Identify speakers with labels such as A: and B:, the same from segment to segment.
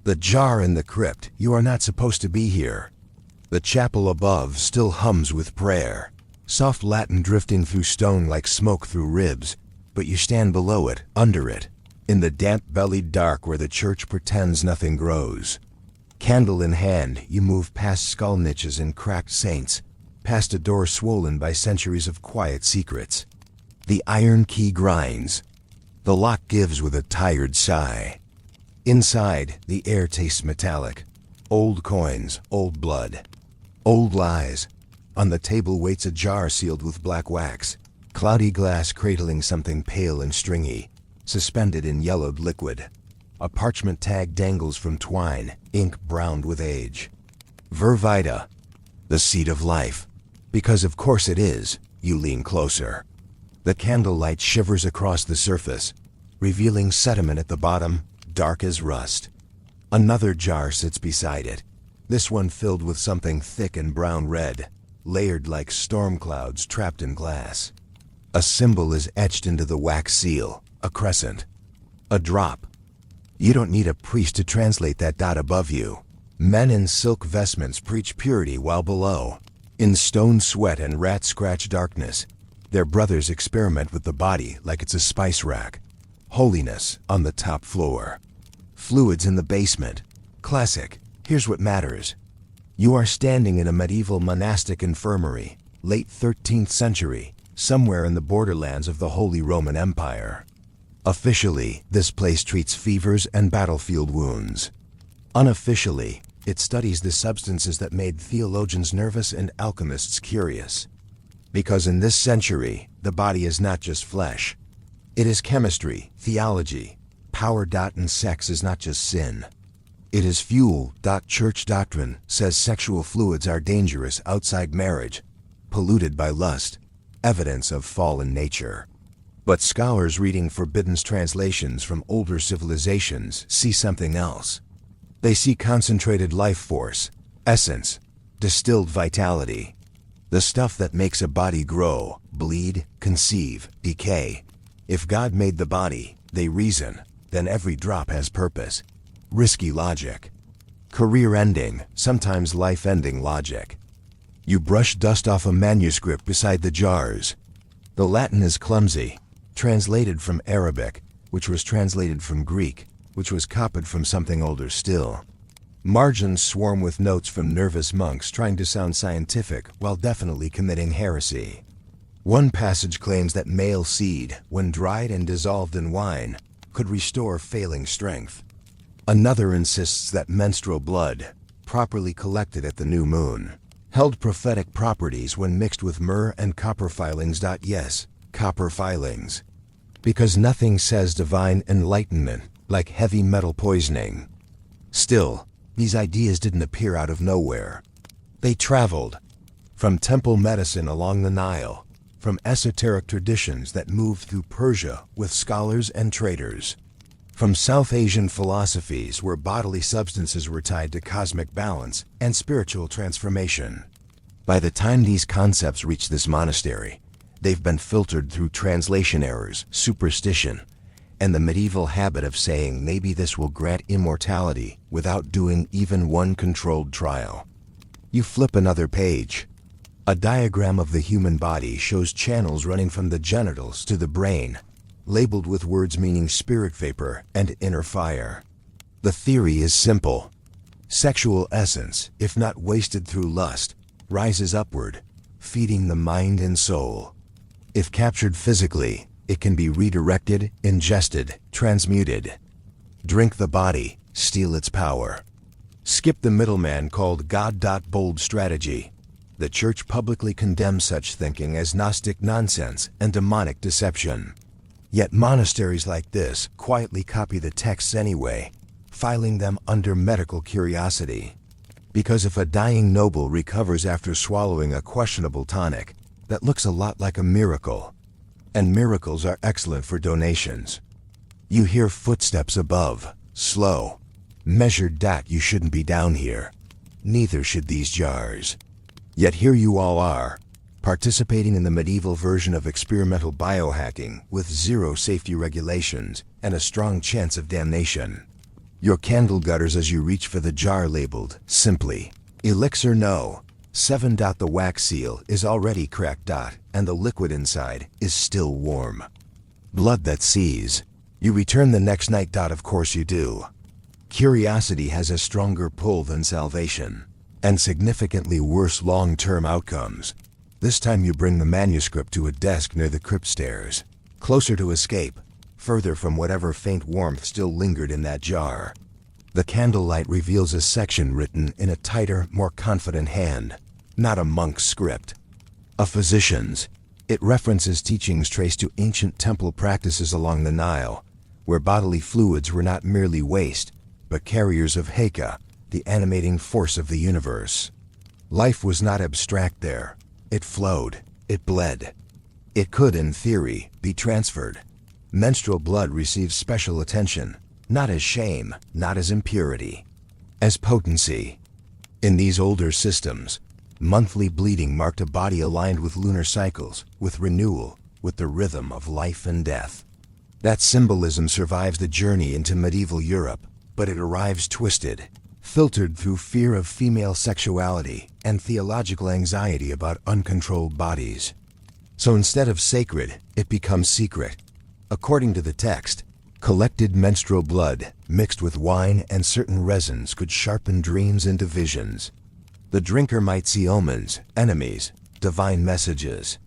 A: The jar in the crypt, you are not supposed to be here. The chapel above still hums with prayer. Soft Latin drifting through stone like smoke through ribs, but you stand below it, under it, in the damp-bellied dark where the church pretends nothing grows. Candle in hand, you move past skull niches and cracked saints, past a door swollen by centuries of quiet secrets. The iron key grinds. The lock gives with a tired sigh. Inside, the air tastes metallic. Old coins, old blood, old lies. On the table waits a jar sealed with black wax, cloudy glass cradling something pale and stringy, suspended in yellowed liquid. A parchment tag dangles from twine, ink browned with age. Ver vita, the seed of life. Because of course it is, you lean closer. The candlelight shivers across the surface, revealing sediment at the bottom, dark as rust. Another jar sits beside it, this one filled with something thick and brown-red, layered like storm clouds trapped in glass. A symbol is etched into the wax seal, a crescent. A drop. You don't need a priest to translate that dot above you. Men in silk vestments preach purity while below, in stone sweat and rat-scratch darkness, their brothers experiment with the body like it's a spice rack. Holiness on the top floor. Fluids in the basement. Classic. Here's what matters. You are standing in a medieval monastic infirmary, late 13th century, somewhere in the borderlands of the Holy Roman Empire. Officially, this place treats fevers and battlefield wounds. Unofficially, it studies the substances that made theologians nervous and alchemists curious. Because in this century, the body is not just flesh. It is chemistry, theology. Power. And sex is not just sin. It is fuel. Church doctrine says sexual fluids are dangerous outside marriage, polluted by lust, evidence of fallen nature. But scholars reading forbidden translations from older civilizations see something else. They see concentrated life force, essence, distilled vitality. The stuff that makes a body grow, bleed, conceive, decay. If God made the body, they reason, then every drop has purpose. Risky logic. Career-ending, sometimes life-ending logic. You brush dust off a manuscript beside the jars. The Latin is clumsy, translated from Arabic, which was translated from Greek, which was copied from something older still. Margins swarm with notes from nervous monks trying to sound scientific while definitely committing heresy. One passage claims that male seed, when dried and dissolved in wine, could restore failing strength. Another insists that menstrual blood, properly collected at the new moon, held prophetic properties when mixed with myrrh and copper filings. Yes, copper filings. Because nothing says divine enlightenment like heavy metal poisoning. Still, these ideas didn't appear out of nowhere. They traveled from temple medicine along the Nile, from esoteric traditions that moved through Persia with scholars and traders, from South Asian philosophies where bodily substances were tied to cosmic balance and spiritual transformation. By the time these concepts reach this monastery, they've been filtered through translation errors, superstition, and the medieval habit of saying maybe this will grant immortality without doing even one controlled trial. You flip another page. A diagram of the human body shows channels running from the genitals to the brain, labeled with words meaning spirit vapor and inner fire. The theory is simple. Sexual essence, if not wasted through lust, rises upward, feeding the mind and soul. If captured physically, it can be redirected, ingested, transmuted. Drink the body, steal its power. Skip the middleman called God. Bold strategy. The Church publicly condemns such thinking as Gnostic nonsense and demonic deception. Yet monasteries like this quietly copy the texts anyway, filing them under medical curiosity. Because if a dying noble recovers after swallowing a questionable tonic, that looks a lot like a miracle. And miracles are excellent for donations. You hear footsteps above, slow, measured. You shouldn't be down here. Neither should these jars. Yet here you all are, participating in the medieval version of experimental biohacking with zero safety regulations and a strong chance of damnation. Your candle gutters as you reach for the jar labeled, simply, Elixir No. 7. The wax seal is already cracked. And the liquid inside is still warm. Blood that sees. You return the next night. Of course you do. Curiosity has a stronger pull than salvation, and significantly worse long-term outcomes. This time you bring the manuscript to a desk near the crypt stairs, closer to escape, further from whatever faint warmth still lingered in that jar. The candlelight reveals a section written in a tighter, more confident hand, not a monk's script. A physician's. It references teachings traced to ancient temple practices along the Nile, where bodily fluids were not merely waste, but carriers of Heka, the animating force of the universe. Life was not abstract there. It flowed. It bled. It could, in theory, be transferred. Menstrual blood receives special attention, not as shame, not as impurity, as potency. In these older systems, monthly bleeding marked a body aligned with lunar cycles, with renewal, with the rhythm of life and death. That symbolism survives the journey into medieval Europe, but it arrives twisted, filtered through fear of female sexuality and theological anxiety about uncontrolled bodies. So instead of sacred, it becomes secret. According to the text, collected menstrual blood mixed with wine and certain resins could sharpen dreams into visions. The drinker might see omens, enemies, divine messages.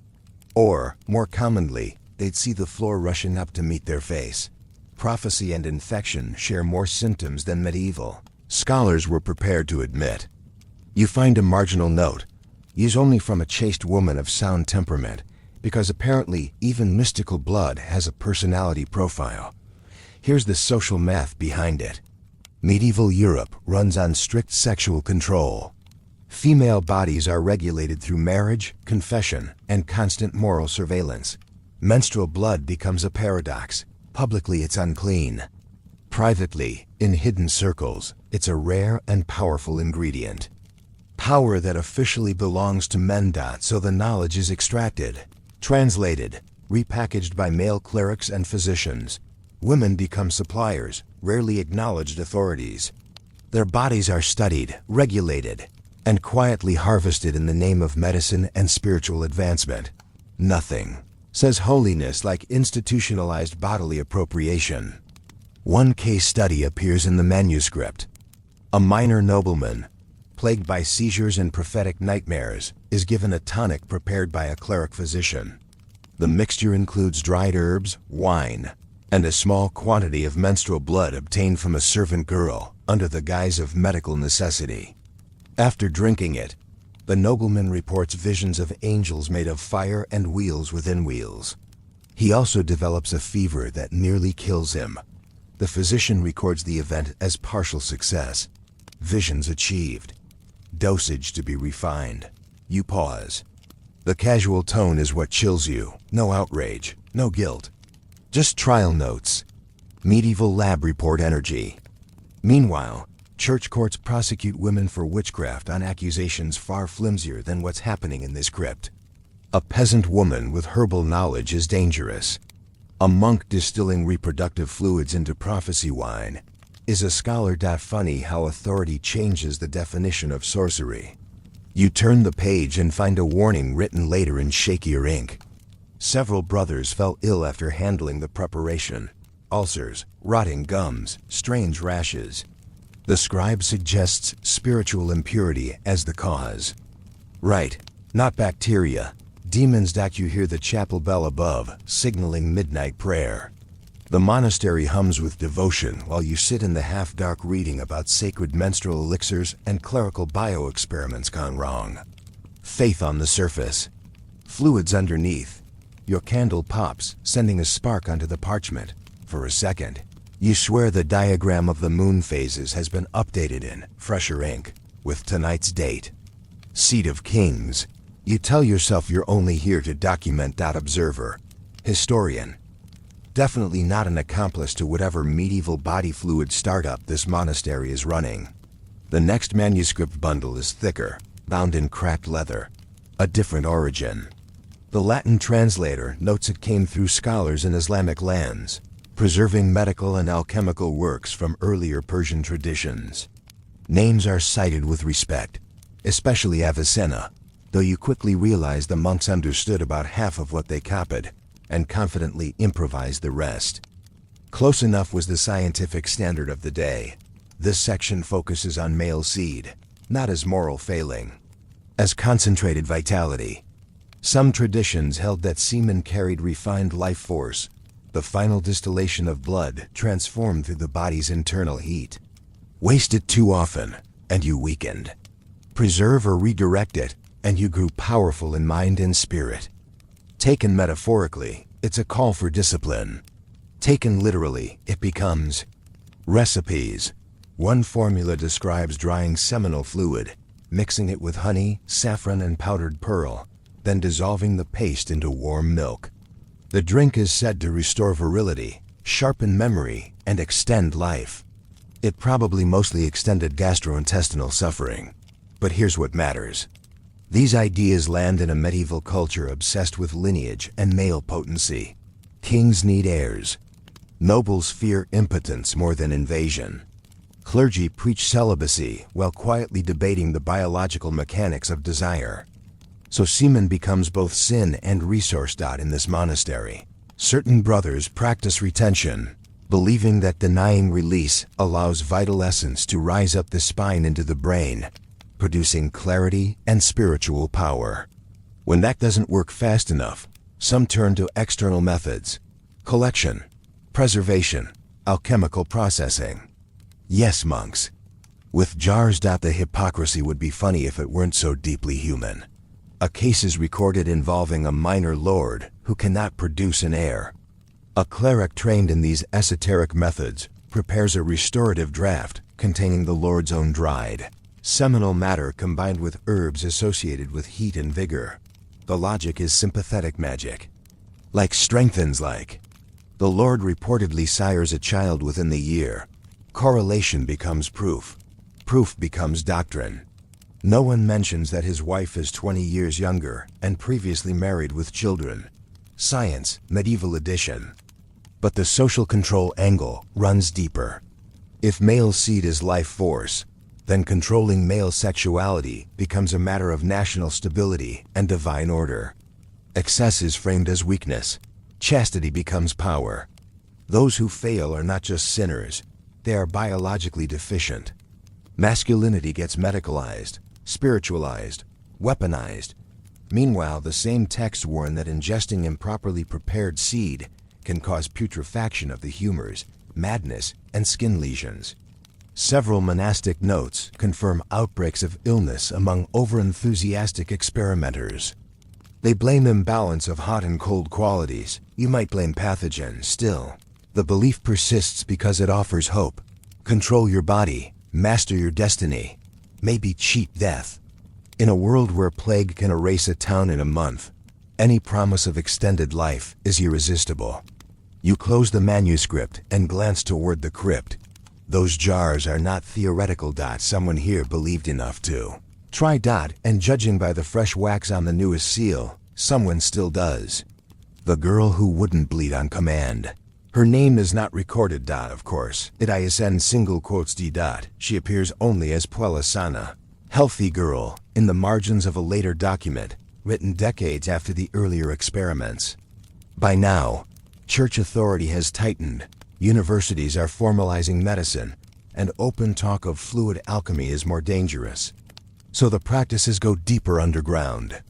A: Or, more commonly, they'd see the floor rushing up to meet their face. Prophecy and infection share more symptoms than medieval scholars were prepared to admit. You find a marginal note, used only from a chaste woman of sound temperament, because apparently even mystical blood has a personality profile. Here's the social math behind it. Medieval Europe runs on strict sexual control. Female bodies are regulated through marriage, confession, and constant moral surveillance. Menstrual blood becomes a paradox. Publicly, it's unclean. Privately, in hidden circles, it's a rare and powerful ingredient. Power that officially belongs to men. So the knowledge is extracted, translated, repackaged by male clerics and physicians. Women become suppliers, rarely acknowledged authorities. Their bodies are studied, regulated, and quietly harvested in the name of medicine and spiritual advancement. Nothing says holiness like institutionalized bodily appropriation. One case study appears in the manuscript. A minor nobleman, plagued by seizures and prophetic nightmares, is given a tonic prepared by a cleric physician. The mixture includes dried herbs, wine, and a small quantity of menstrual blood obtained from a servant girl under the guise of medical necessity. After drinking it, the nobleman reports visions of angels made of fire and wheels within wheels. He also develops a fever that nearly kills him. The physician records the event as partial success. Visions achieved. Dosage to be refined. You pause. The casual tone is what chills you. No outrage, no guilt. Just trial notes. Medieval lab report energy. Meanwhile, church courts prosecute women for witchcraft on accusations far flimsier than what's happening in this crypt. A peasant woman with herbal knowledge is dangerous. A monk distilling reproductive fluids into prophecy wine is a scholar. Funny how authority changes the definition of sorcery. You turn the page and find a warning written later in shakier ink. Several brothers fell ill after handling the preparation. Ulcers, rotting gums, strange rashes. The scribe suggests spiritual impurity as the cause. Right, not bacteria. Demons. You hear the chapel bell above, signaling midnight prayer. The monastery hums with devotion while you sit in the half-dark reading about sacred menstrual elixirs and clerical bioexperiments gone wrong. Faith on the surface. Fluids underneath. Your candle pops, sending a spark onto the parchment. For a second, you swear the diagram of the moon phases has been updated in fresher ink, with tonight's date. Seat of Kings. You tell yourself you're only here to document. Observer. Historian. Definitely not an accomplice to whatever medieval body fluid startup this monastery is running. The next manuscript bundle is thicker, bound in cracked leather. A different origin. The Latin translator notes it came through scholars in Islamic lands. preserving medical and alchemical works from earlier Persian traditions. Names are cited with respect, especially Avicenna, though you quickly realize the monks understood about half of what they copied, and confidently improvised the rest. Close enough was the scientific standard of the day. This section focuses on male seed, not as moral failing, as concentrated vitality. Some traditions held that semen carried refined life force, the final distillation of blood transformed through the body's internal heat. Waste it too often, and you weakened. Preserve or redirect it, and you grew powerful in mind and spirit. Taken metaphorically, it's a call for discipline. Taken literally, it becomes recipes. One formula describes drying seminal fluid, mixing it with honey, saffron, and powdered pearl, then dissolving the paste into warm milk. The drink is said to restore virility, sharpen memory, and extend life. It probably mostly extended gastrointestinal suffering. But here's what matters. These ideas land in a medieval culture obsessed with lineage and male potency. Kings need heirs. Nobles fear impotence more than invasion. Clergy preach celibacy while quietly debating the biological mechanics of desire. So semen becomes both sin and resource. In this monastery, certain brothers practice retention, believing that denying release allows vital essence to rise up the spine into the brain, producing clarity and spiritual power. When that doesn't work fast enough, some turn to external methods: collection, preservation, alchemical processing. Yes, monks. With jars. The hypocrisy would be funny if it weren't so deeply human. A case is recorded involving a minor lord who cannot produce an heir. A cleric trained in these esoteric methods prepares a restorative draft containing the lord's own dried seminal matter combined with herbs associated with heat and vigor. The logic is sympathetic magic. Like strengthens like. The lord reportedly sires a child within the year. Correlation becomes proof. Proof becomes doctrine. No one mentions that his wife is 20 years younger and previously married with children. Science, medieval edition. But the social control angle runs deeper. If male seed is life force, then controlling male sexuality becomes a matter of national stability and divine order. Excess is framed as weakness. Chastity becomes power. Those who fail are not just sinners, they are biologically deficient. Masculinity gets medicalized, spiritualized, weaponized. Meanwhile, the same texts warn that ingesting improperly prepared seed can cause putrefaction of the humors, madness, and skin lesions. Several monastic notes confirm outbreaks of illness among overenthusiastic experimenters. They blame imbalance of hot and cold qualities. You might blame pathogens still. The belief persists because it offers hope. Control your body, master your destiny, maybe cheat death. In a world where plague can erase a town in a month, any promise of extended life is irresistible. You close the manuscript and glance toward the crypt. Those jars are not theoretical. Someone here believed enough to try. And judging by the fresh wax on the newest seal, someone still does. The girl who wouldn't bleed on command. Her name is not recorded. Of course, it isn single quotes d. She appears only as Puelasana, healthy girl, in the margins of a later document, written decades after the earlier experiments. By now, church authority has tightened, universities are formalizing medicine, and open talk of fluid alchemy is more dangerous. So the practices go deeper underground.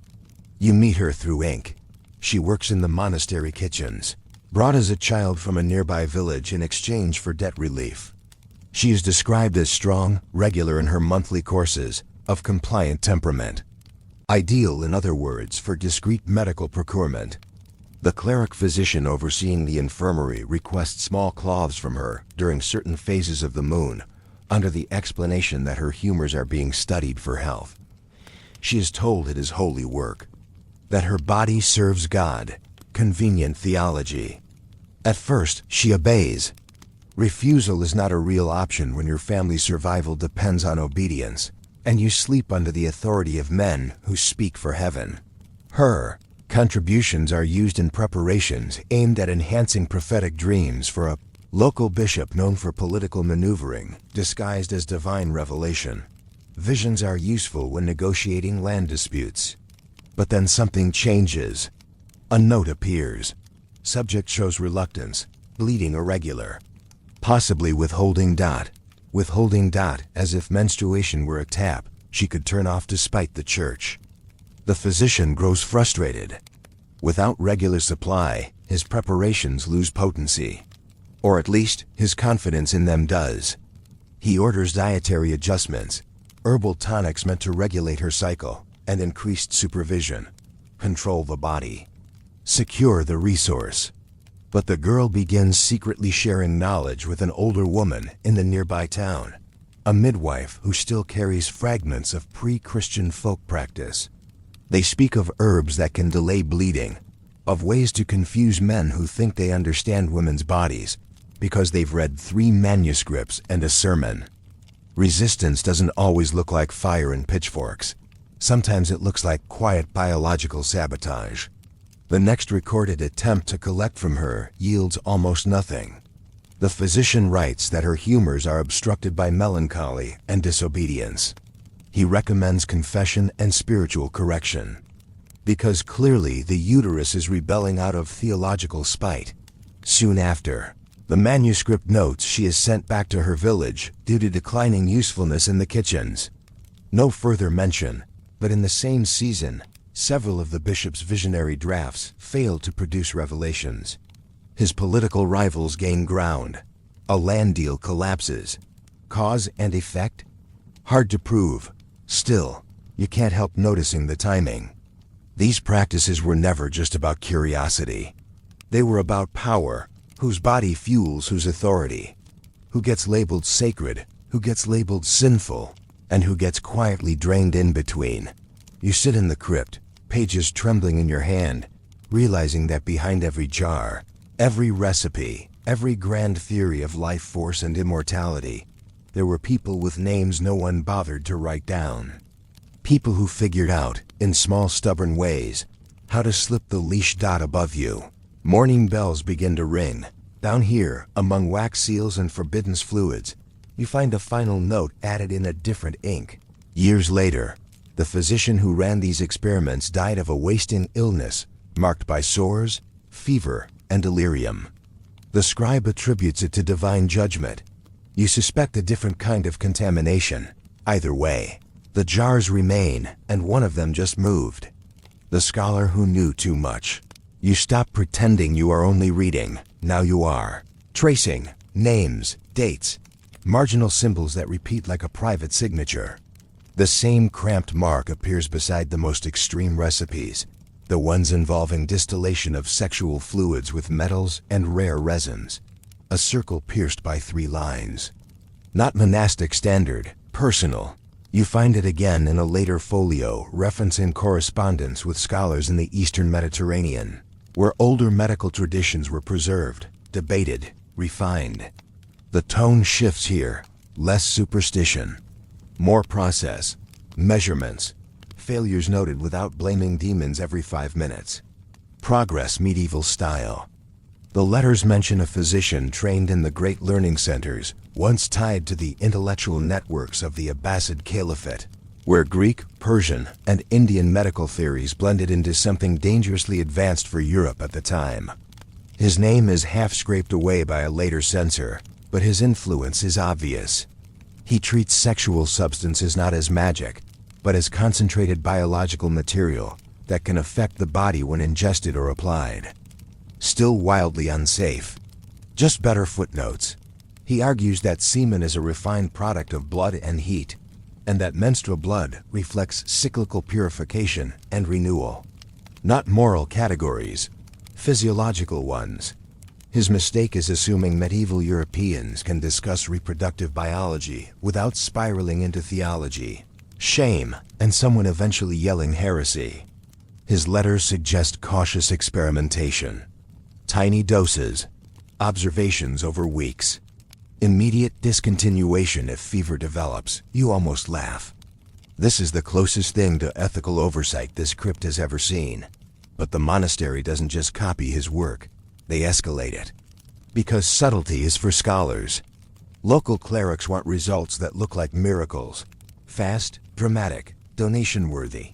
A: You meet her through ink. She works in the monastery kitchens, brought as a child from a nearby village in exchange for debt relief. She is described as strong, regular in her monthly courses, of compliant temperament. Ideal, in other words, for discreet medical procurement. The cleric physician overseeing the infirmary requests small cloths from her during certain phases of the moon, under the explanation that her humors are being studied for health. She is told it is holy work, that her body serves God. Convenient theology. At first, she obeys. Refusal is not a real option when your family's survival depends on obedience, and you sleep under the authority of men who speak for heaven. Her, Contributions are used in preparations aimed at enhancing prophetic dreams for a local bishop known for political maneuvering, disguised as divine revelation. Visions are useful when negotiating land disputes. But then something changes. A note appears. Subject shows reluctance, bleeding irregular. Possibly withholding dot. Withholding dot, as if menstruation were a tap she could turn off despite the church. The physician grows frustrated. Without regular supply, his preparations lose potency. Or at least, his confidence in them does. He orders dietary adjustments, herbal tonics meant to regulate her cycle, and increased supervision. Control the body. Secure the resource. But the girl begins secretly sharing knowledge with an older woman in the nearby town, a midwife who still carries fragments of pre-Christian folk practice. They speak of herbs that can delay bleeding, of ways to confuse men who think they understand women's bodies because they've read 3 manuscripts and a sermon. Resistance doesn't always look like fire and pitchforks. Sometimes it looks like quiet biological sabotage. The next recorded attempt to collect from her yields almost nothing. The physician writes that her humors are obstructed by melancholy and disobedience. He recommends confession and spiritual correction. Because clearly the uterus is rebelling out of theological spite. Soon after, the manuscript notes she is sent back to her village due to declining usefulness in the kitchens. No further mention, but in the same season, several of the bishop's visionary drafts failed to produce revelations. His political rivals gain ground. A land deal collapses. Cause and effect? Hard to prove. Still, you can't help noticing the timing. These practices were never just about curiosity. They were about power, whose body fuels whose authority, who gets labeled sacred, who gets labeled sinful, and who gets quietly drained in between. You sit in the crypt, pages trembling in your hand, realizing that behind every jar, every recipe, every grand theory of life force and immortality, there were people with names no one bothered to write down. People who figured out, in small stubborn ways, how to slip the leash dot above you. Morning bells begin to ring. Down here, among wax seals and forbidden fluids, you find a final note added in a different ink. Years later, the physician who ran these experiments died of a wasting illness, marked by sores, fever, and delirium. The scribe attributes it to divine judgment. You suspect a different kind of contamination. Either way, the jars remain, and one of them just moved. The scholar who knew too much. You stop pretending you are only reading. Now you are. Tracing, names, dates, marginal symbols that repeat like a private signature. The same cramped mark appears beside the most extreme recipes, the ones involving distillation of sexual fluids with metals and rare resins. A circle pierced by 3 lines. Not monastic standard, personal. You find it again in a later folio referencing correspondence with scholars in the Eastern Mediterranean, where older medical traditions were preserved, debated, refined. The tone shifts here, less superstition, more process, measurements, failures noted without blaming demons every 5 minutes. Progress medieval style. The letters mention a physician trained in the great learning centers, once tied to the intellectual networks of the Abbasid Caliphate, where Greek, Persian, and Indian medical theories blended into something dangerously advanced for Europe at the time. His name is half scraped away by a later censor, but his influence is obvious. He treats sexual substances not as magic, but as concentrated biological material that can affect the body when ingested or applied. Still wildly unsafe. Just better footnotes. He argues that semen is a refined product of blood and heat, and that menstrual blood reflects cyclical purification and renewal. Not moral categories, physiological ones. His mistake is assuming medieval Europeans can discuss reproductive biology without spiraling into theology, shame, and someone eventually yelling heresy. His letters suggest cautious experimentation. Tiny doses, observations over weeks. Immediate discontinuation if fever develops. You almost laugh. This is the closest thing to ethical oversight this crypt has ever seen. But the monastery doesn't just copy his work, they escalate it. Because subtlety is for scholars. Local clerics want results that look like miracles. Fast, dramatic, donation-worthy.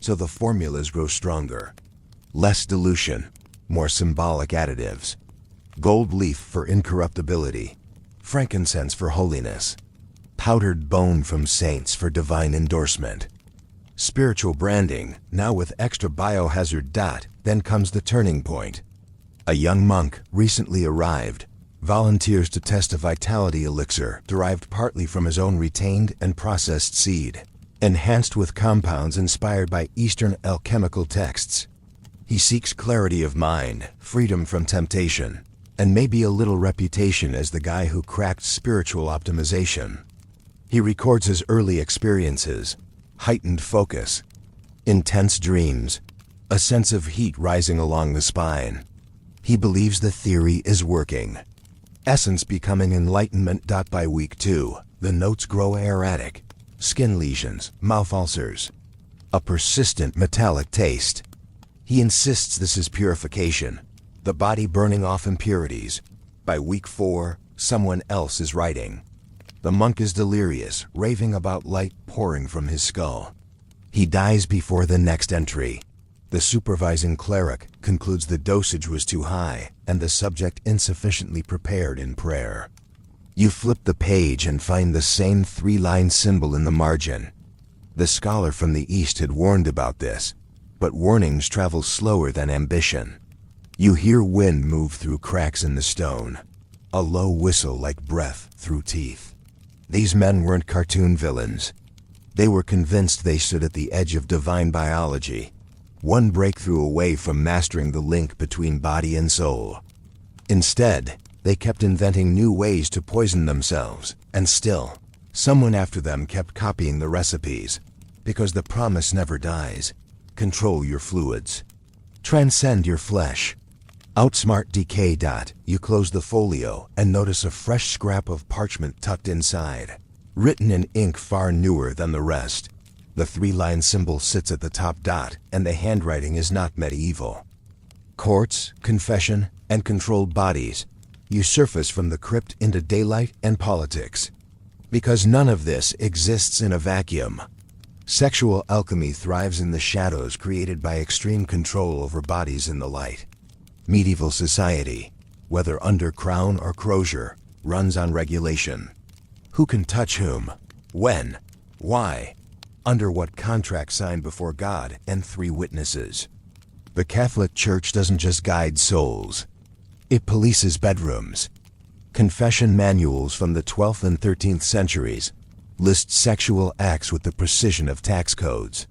A: So the formulas grow stronger. Less dilution, more symbolic additives. Gold leaf for incorruptibility. Frankincense for holiness. Powdered bone from saints for divine endorsement. Spiritual branding, now with extra biohazard dot. Then comes the turning point. A young monk, recently arrived, volunteers to test a vitality elixir derived partly from his own retained and processed seed, enhanced with compounds inspired by Eastern alchemical texts. He seeks clarity of mind, freedom from temptation, and maybe a little reputation as the guy who cracked spiritual optimization. He records his early experiences, heightened focus, intense dreams, a sense of heat rising along the spine. He believes the theory is working. Essence becoming enlightenment. By week 2, the notes grow erratic. Skin lesions, mouth ulcers, a persistent metallic taste. He insists this is purification, the body burning off impurities. By week 4, someone else is writing. The monk is delirious, raving about light pouring from his skull. He dies before the next entry. The supervising cleric concludes the dosage was too high and the subject insufficiently prepared in prayer. You flip the page and find the same 3-line symbol in the margin. The scholar from the East had warned about this, but warnings travel slower than ambition. You hear wind move through cracks in the stone, a low whistle like breath through teeth. These men weren't cartoon villains. They were convinced they stood at the edge of divine biology, one breakthrough away from mastering the link between body and soul. Instead, they kept inventing new ways to poison themselves, and still, someone after them kept copying the recipes, because the promise never dies. Control your fluids. Transcend your flesh. Outsmart decay. You close the folio and notice a fresh scrap of parchment tucked inside, written in ink far newer than the rest. The 3-line symbol sits at the top. And the handwriting is not medieval. Courts, confession, and controlled bodies. You surface from the crypt into daylight and politics. Because none of this exists in a vacuum. Sexual alchemy thrives in the shadows created by extreme control over bodies in the light. Medieval society, whether under crown or crozier, runs on regulation. Who can touch whom? When? Why? Under what contract signed before God and 3 witnesses? The Catholic Church doesn't just guide souls. It polices bedrooms. Confession manuals from the 12th and 13th centuries list sexual acts with the precision of tax codes.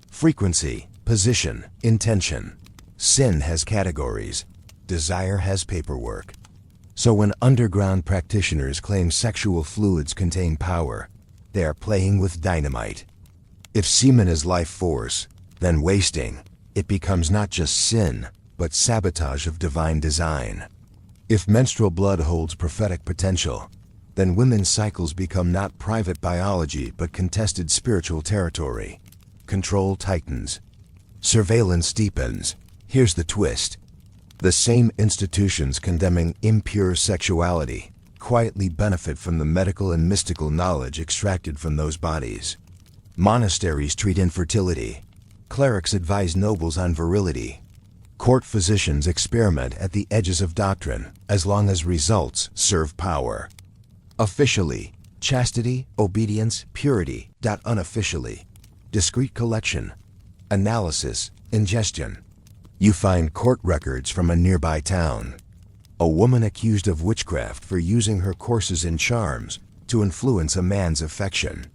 A: Frequency, position, intention. Sin has categories. Desire has paperwork. So when underground practitioners claim sexual fluids contain power, they are playing with dynamite. If semen is life force, then wasting it becomes not just sin, but sabotage of divine design. If menstrual blood holds prophetic potential, then women's cycles become not private biology but contested spiritual territory. Control tightens. Surveillance deepens. Here's the twist. The same institutions condemning impure sexuality quietly benefit from the medical and mystical knowledge extracted from those bodies. Monasteries treat infertility. Clerics advise nobles on virility. Court physicians experiment at the edges of doctrine, as long as results serve power. Officially, chastity, obedience, purity. Unofficially, discrete collection, analysis, ingestion. You find court records from a nearby town. A woman accused of witchcraft for using her courses in charms to influence a man's affection.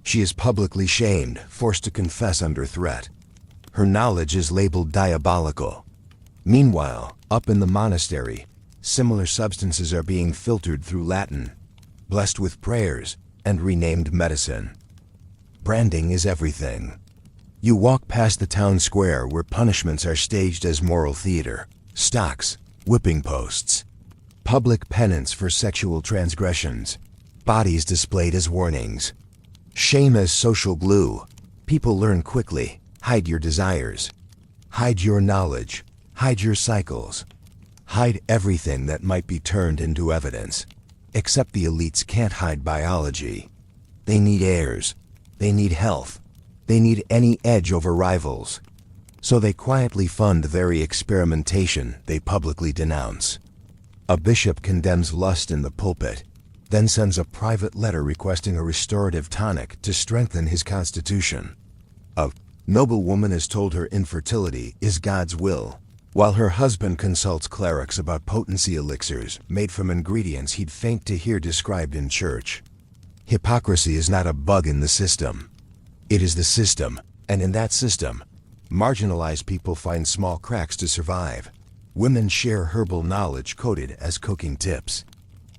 A: She is publicly shamed, forced to confess under threat. Her knowledge is labeled diabolical. Meanwhile, up in the monastery, similar substances are being filtered through Latin, blessed with prayers, and renamed medicine. Branding is everything. You walk past the town square where punishments are staged as moral theater. Stocks, whipping posts, public penance for sexual transgressions, bodies displayed as warnings. Shame as social glue. People learn quickly. Hide your desires. Hide your knowledge. Hide your cycles. Hide everything that might be turned into evidence. Except the elites can't hide biology. They need heirs. They need health. They need any edge over rivals. So they quietly fund the very experimentation they publicly denounce. A bishop condemns lust in the pulpit, then sends a private letter requesting a restorative tonic to strengthen his constitution. A noblewoman is told her infertility is God's will, while her husband consults clerics about potency elixirs made from ingredients he'd faint to hear described in church. Hypocrisy is not a bug in the system. It is the system, and in that system, marginalized people find small cracks to survive. Women share herbal knowledge coded as cooking tips.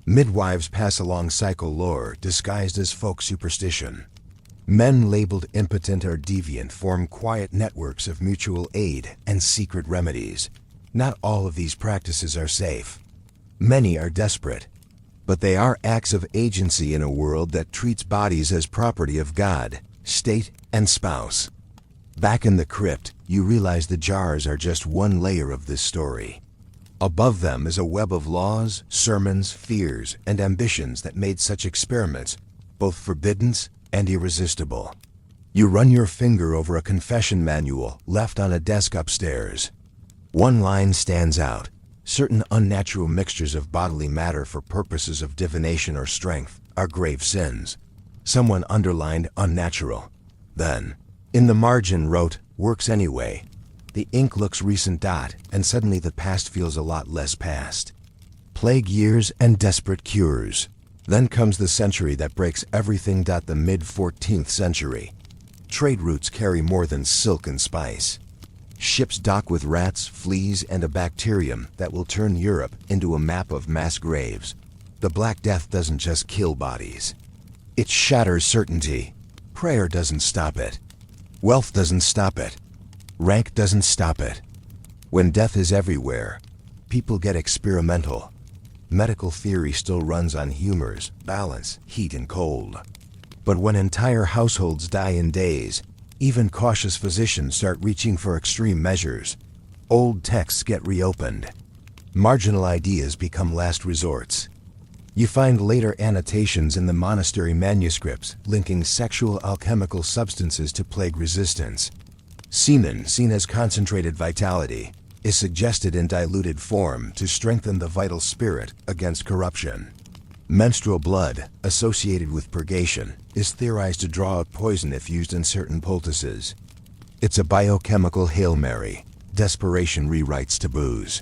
A: Midwives pass along cycle lore disguised as folk superstition. Men labeled impotent or deviant form quiet networks of mutual aid and secret remedies. Not all of these practices are safe. Many are desperate, but they are acts of agency in a world that treats bodies as property of God, state, and spouse. Back in the crypt, you realize the jars are just one layer of this story. Above them is a web of laws, sermons, fears, and ambitions that made such experiments both forbidden and irresistible. You run your finger over a confession manual left on a desk upstairs. One line stands out. Certain unnatural mixtures of bodily matter for purposes of divination or strength are grave sins. Someone underlined unnatural. Then, in the margin wrote, works anyway. The ink looks recent. And suddenly the past feels a lot less past. Plague years and desperate cures. Then comes the century that breaks everything. The mid-14th century. Trade routes carry more than silk and spice. Ships dock with rats, fleas, and a bacterium that will turn Europe into a map of mass graves. The Black Death doesn't just kill bodies. It shatters certainty. Prayer doesn't stop it. Wealth doesn't stop it. Rank doesn't stop it. When death is everywhere, people get experimental. Medical theory still runs on humors, balance, heat, and cold. But when entire households die in days, even cautious physicians start reaching for extreme measures. Old texts get reopened. Marginal ideas become last resorts. You find later annotations in the monastery manuscripts linking sexual alchemical substances to plague resistance. Semen, seen as concentrated vitality, is suggested in diluted form to strengthen the vital spirit against corruption. Menstrual blood, associated with purgation, is theorized to draw out poison if used in certain poultices. It's a biochemical Hail Mary. Desperation rewrites taboos.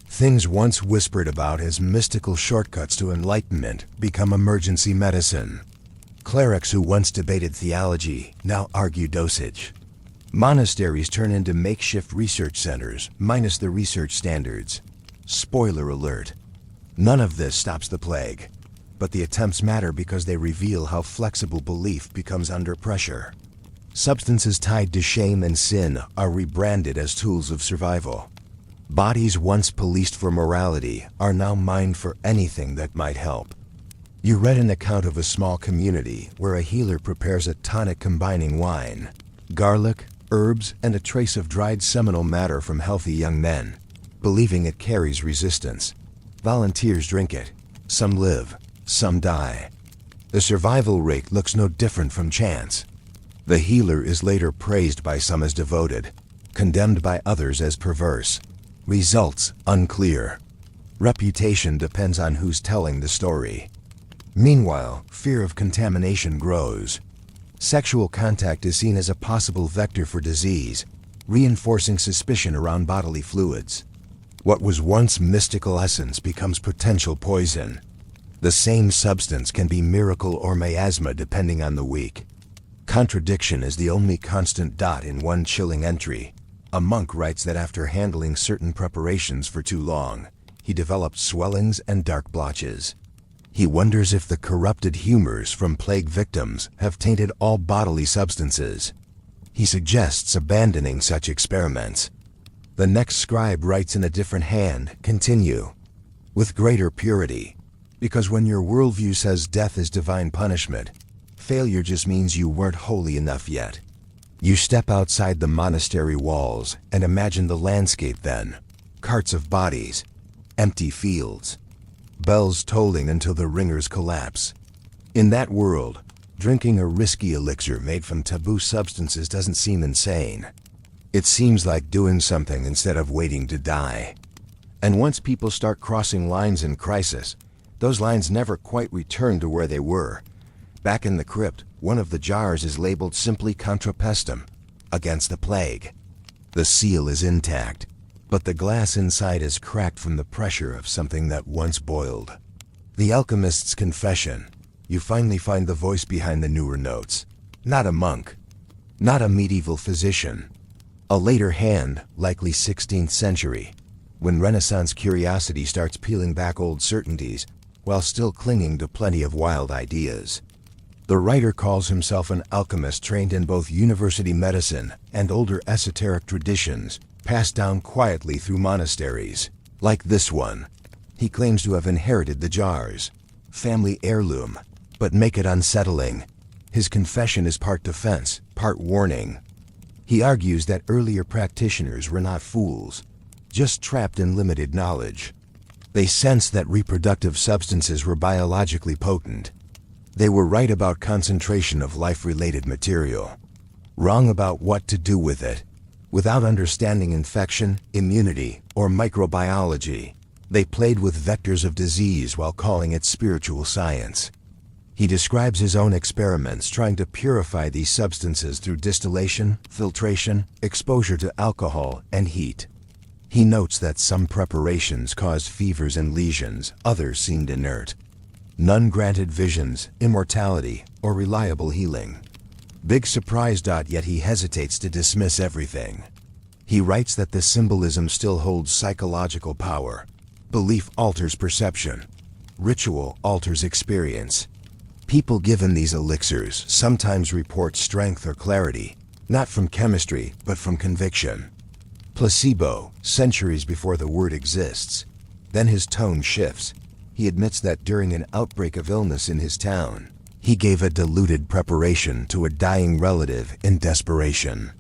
A: Things once whispered about as mystical shortcuts to enlightenment become emergency medicine. Clerics who once debated theology now argue dosage. Monasteries turn into makeshift research centers, minus the research standards. Spoiler alert. None of this stops the plague. But the attempts matter because they reveal how flexible belief becomes under pressure. Substances tied to shame and sin are rebranded as tools of survival. Bodies once policed for morality are now mined for anything that might help. You read an account of a small community where a healer prepares a tonic combining wine, garlic, herbs, and a trace of dried seminal matter from healthy young men, believing it carries resistance. Volunteers drink it. Some live, some die. The survival rate looks no different from chance. The healer is later praised by some as devoted, condemned by others as perverse. Results unclear. Reputation depends on who's telling the story. Meanwhile, fear of contamination grows. Sexual contact is seen as a possible vector for disease, reinforcing suspicion around bodily fluids. What was once mystical essence becomes potential poison. The same substance can be miracle or miasma depending on the week. Contradiction is the only constant dot in one chilling entry. A monk writes that after handling certain preparations for too long, he developed swellings and dark blotches. He wonders if the corrupted humors from plague victims have tainted all bodily substances. He suggests abandoning such experiments. The next scribe writes in a different hand, continue, with greater purity, because when your worldview says death is divine punishment, failure just means you weren't holy enough yet. You step outside the monastery walls and imagine the landscape then. Carts of bodies, empty fields, bells tolling until the ringers collapse. In that world, drinking a risky elixir made from taboo substances doesn't seem insane. It seems like doing something instead of waiting to die. And once people start crossing lines in crisis, those lines never quite return to where they were. Back in the crypt, one of the jars is labeled simply Contra Pestum, against the plague. The seal is intact, but the glass inside is cracked from the pressure of something that once boiled. The alchemist's confession. You finally find the voice behind the newer notes. Not a monk, not a medieval physician. A later hand, likely 16th century, when Renaissance curiosity starts peeling back old certainties while still clinging to plenty of wild ideas. The writer calls himself an alchemist trained in both university medicine and older esoteric traditions, passed down quietly through monasteries. Like this one, he claims to have inherited the jars. Family heirloom, but make it unsettling. His confession is part defense, part warning. He argues that earlier practitioners were not fools, just trapped in limited knowledge. They sensed that reproductive substances were biologically potent. They were right about concentration of life-related material, wrong about what to do with it. Without understanding infection, immunity, or microbiology, they played with vectors of disease while calling it spiritual science. He describes his own experiments trying to purify these substances through distillation, filtration, exposure to alcohol, and heat. He notes that some preparations caused fevers and lesions, others seemed inert. None granted visions, immortality, or reliable healing. Big surprise. Yet he hesitates to dismiss everything. He writes that the symbolism still holds psychological power. Belief alters perception. Ritual alters experience. People given these elixirs sometimes report strength or clarity, not from chemistry, but from conviction. Placebo, centuries before the word exists. Then his tone shifts. He admits that during an outbreak of illness in his town, he gave a diluted preparation to a dying relative in desperation.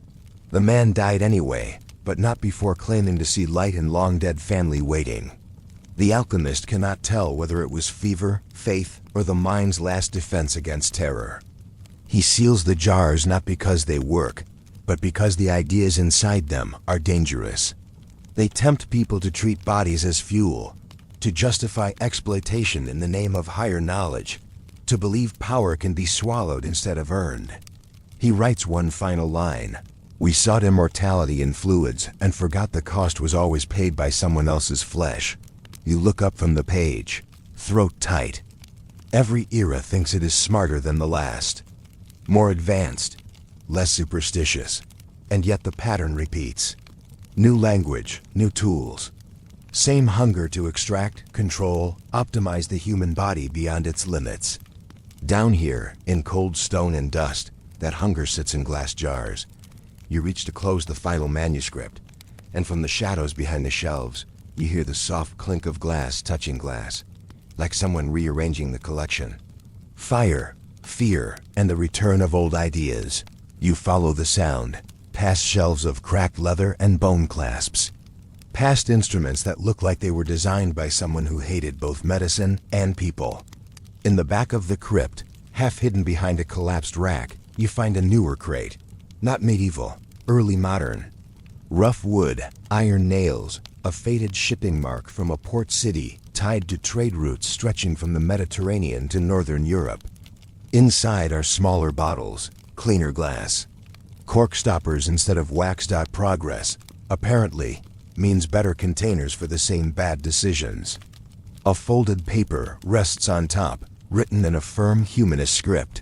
A: The man died anyway, but not before claiming to see light in long-dead family waiting. The alchemist cannot tell whether it was fever, faith, or the mind's last defense against terror. He seals the jars not because they work, but because the ideas inside them are dangerous. They tempt people to treat bodies as fuel, to justify exploitation in the name of higher knowledge, to believe power can be swallowed instead of earned. He writes one final line. We sought immortality in fluids and forgot the cost was always paid by someone else's flesh. You look up from the page, throat tight. Every era thinks it is smarter than the last, more advanced, less superstitious, and yet the pattern repeats. New language, new tools. Same hunger to extract, control, optimize the human body beyond its limits. Down here, in cold stone and dust, that hunger sits in glass jars. You reach to close the final manuscript, and from the shadows behind the shelves, you hear the soft clink of glass touching glass, like someone rearranging the collection. Fire, fear, and the return of old ideas. You follow the sound, past shelves of cracked leather and bone clasps. Past instruments that look like they were designed by someone who hated both medicine and people. In the back of the crypt, half hidden behind a collapsed rack, you find a newer crate. Not medieval, early modern. Rough wood, iron nails, a faded shipping mark from a port city tied to trade routes stretching from the Mediterranean to northern Europe. Inside are smaller bottles, cleaner glass. Cork stoppers instead of wax. Progress, apparently, means better containers for the same bad decisions. A folded paper rests on top, written in a firm humanist script.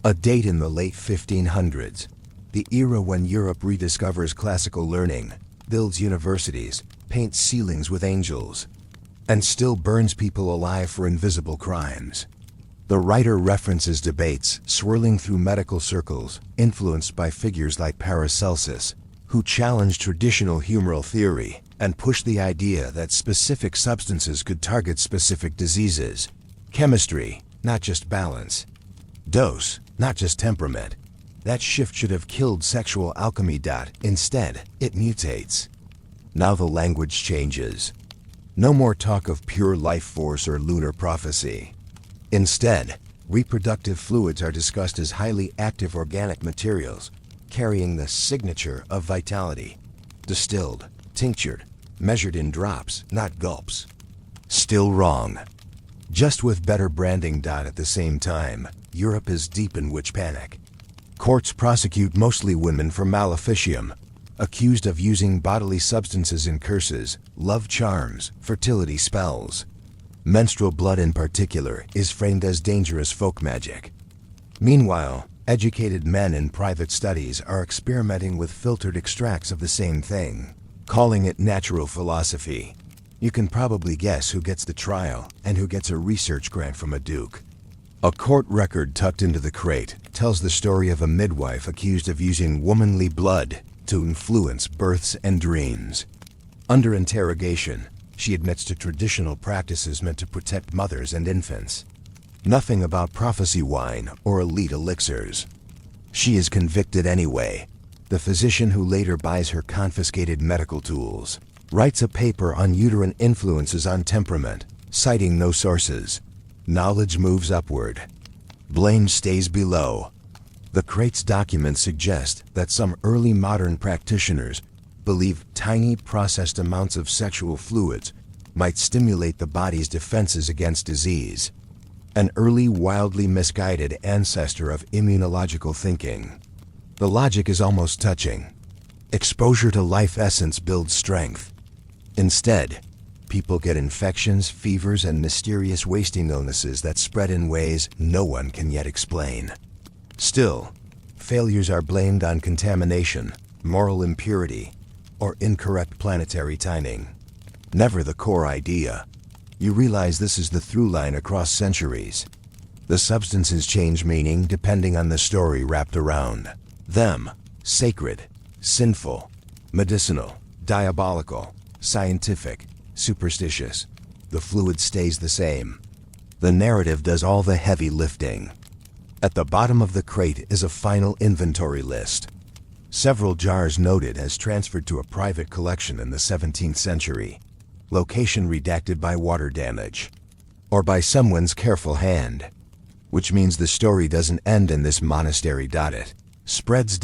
A: A date in the late 1500s, the era when Europe rediscovers classical learning, builds universities, paints ceilings with angels, and still burns people alive for invisible crimes. The writer references debates swirling through medical circles, influenced by figures like Paracelsus, who challenged traditional humoral theory and pushed the idea that specific substances could target specific diseases. Chemistry, not just balance. Dose, not just temperament. That shift should have killed sexual alchemy. Instead, it mutates. Now the language changes. No more talk of pure life force or lunar prophecy. Instead, reproductive fluids are discussed as highly active organic materials, carrying the signature of vitality. Distilled, tinctured, measured in drops, not gulps. Still wrong. Just with better branding. At the same time, Europe is deep in witch panic. Courts prosecute mostly women for maleficium, accused of using bodily substances in curses, love charms, fertility spells. Menstrual blood in particular is framed as dangerous folk magic. Meanwhile, educated men in private studies are experimenting with filtered extracts of the same thing, calling it natural philosophy. You can probably guess who gets the trial and who gets a research grant from a duke. A court record tucked into the crate tells the story of a midwife accused of using womanly blood to influence births and dreams. Under interrogation, she admits to traditional practices meant to protect mothers and infants. Nothing about prophecy wine or elite elixirs. She is convicted anyway. The physician who later buys her confiscated medical tools writes a paper on uterine influences on temperament, citing no sources. Knowledge moves upward. Blame stays below. The crate's documents suggest that some early modern practitioners believe tiny processed amounts of sexual fluids might stimulate the body's defenses against disease. An early, wildly misguided ancestor of immunological thinking. The logic is almost touching. Exposure to life essence builds strength. Instead, people get infections, fevers, and mysterious wasting illnesses that spread in ways no one can yet explain. Still, failures are blamed on contamination, moral impurity, or incorrect planetary timing. Never the core idea. You realize this is the through line across centuries. The substances change meaning depending on the story wrapped around them. Sacred, sinful, medicinal, diabolical, scientific, superstitious. The fluid stays the same. The narrative does all the heavy lifting. At the bottom of the crate is a final inventory list. Several jars noted as transferred to a private collection in the 17th century. Location redacted by water damage. Or by someone's careful hand. Which means the story doesn't end in this monastery. It spreads.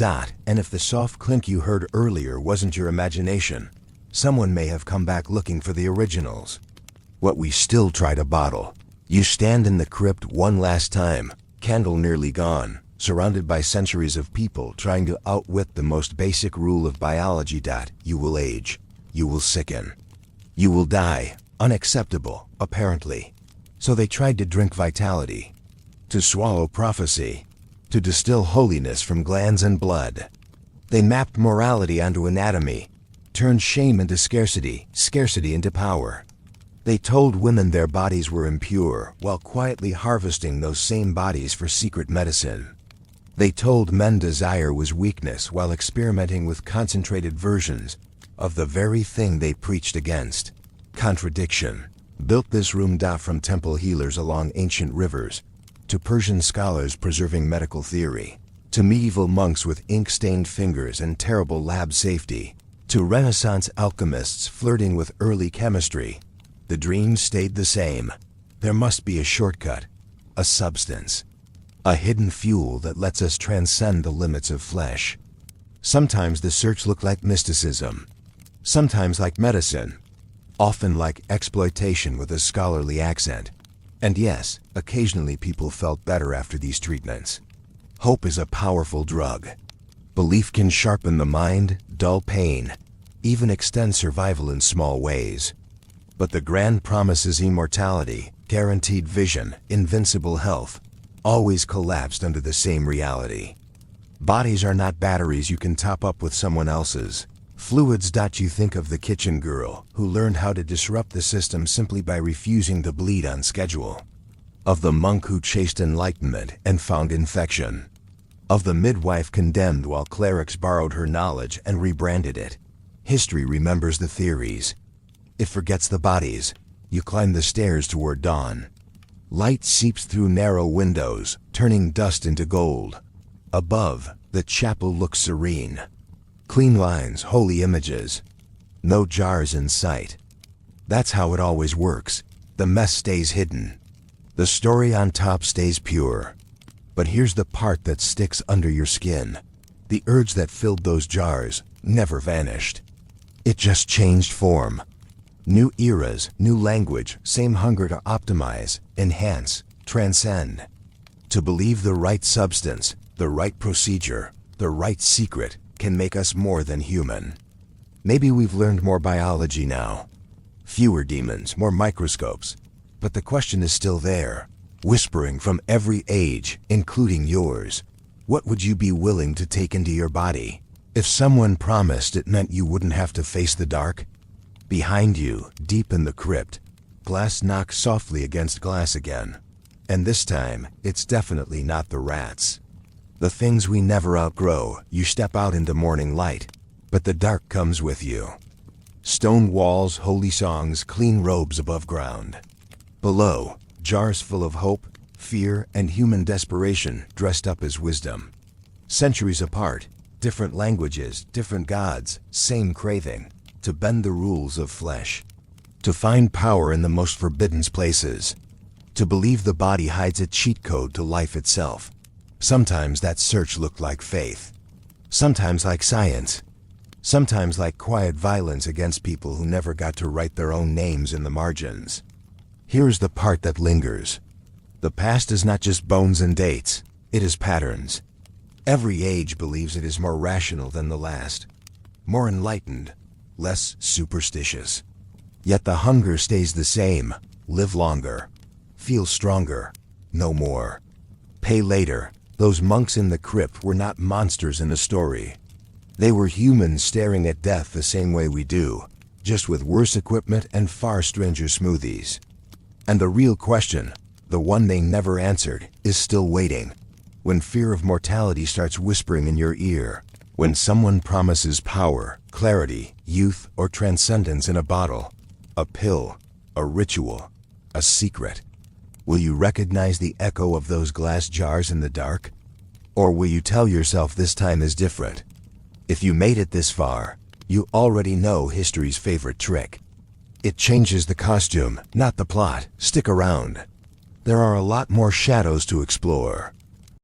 A: And if the soft clink you heard earlier wasn't your imagination, someone may have come back looking for the originals. What we still try to bottle. You stand in the crypt one last time, candle nearly gone, surrounded by centuries of people trying to outwit the most basic rule of biology. You will age. You will sicken. You will die. Unacceptable, apparently. So they tried to drink vitality. To swallow prophecy. To distill holiness from glands and blood. They mapped morality onto anatomy. Turned shame into scarcity, scarcity into power. They told women their bodies were impure, while quietly harvesting those same bodies for secret medicine. They told men desire was weakness while experimenting with concentrated versions of the very thing they preached against. Contradiction. Built this room. From temple healers along ancient rivers, to Persian scholars preserving medical theory, to medieval monks with ink-stained fingers and terrible lab safety, to Renaissance alchemists flirting with early chemistry, the dream stayed the same. There must be a shortcut, a substance, a hidden fuel that lets us transcend the limits of flesh. Sometimes the search looked like mysticism, sometimes like medicine, often like exploitation with a scholarly accent. And yes, occasionally people felt better after these treatments. Hope is a powerful drug. Belief can sharpen the mind, dull pain, even extend survival in small ways. But the grand promises immortality, guaranteed vision, invincible health, always collapsed under the same reality. Bodies are not batteries you can top up with someone else's. Fluids. You think of the kitchen girl who learned how to disrupt the system simply by refusing to bleed on schedule. Of the monk who chased enlightenment and found infection. Of the midwife condemned while clerics borrowed her knowledge and rebranded it. History remembers the theories. It forgets the bodies. You climb the stairs toward dawn. Light seeps through narrow windows, turning dust into gold. Above, the chapel looks serene. Clean lines, holy images. No jars in sight. That's how it always works. The mess stays hidden. The story on top stays pure. But here's the part that sticks under your skin. The urge that filled those jars never vanished. It just changed form. New eras, new language, same hunger to optimize, enhance, transcend. To believe the right substance, the right procedure, the right secret can make us more than human. Maybe we've learned more biology now. Fewer demons, more microscopes. But the question is still there, whispering from every age, including yours. What would you be willing to take into your body? If someone promised it meant you wouldn't have to face the dark? Behind you, deep in the crypt, glass knocks softly against glass again. And this time, it's definitely not the rats. The things we never outgrow. You step out into morning light, but the dark comes with you. Stone walls, holy songs, clean robes above ground. Below, jars full of hope, fear, and human desperation dressed up as wisdom. Centuries apart, different languages, different gods, same craving. To bend the rules of flesh. To find power in the most forbidden places. To believe the body hides a cheat code to life itself. Sometimes that search looked like faith. Sometimes like science. Sometimes like quiet violence against people who never got to write their own names in the margins. Here's the part that lingers. The past is not just bones and dates, it is patterns. Every age believes it is more rational than the last. More enlightened, less superstitious. Yet the hunger stays the same. Live longer. Feel stronger. No more. Pay later. Those monks in the crypt were not monsters in a story. They were humans staring at death the same way we do, just with worse equipment and far stranger smoothies. And the real question, the one they never answered, is still waiting. When fear of mortality starts whispering in your ear, when someone promises power, clarity, youth, or transcendence in a bottle, a pill, a ritual, a secret, will you recognize the echo of those glass jars in the dark? Or will you tell yourself this time is different? If you made it this far, you already know history's favorite trick. It changes the costume, not the plot. Stick around. There are a lot more shadows to explore.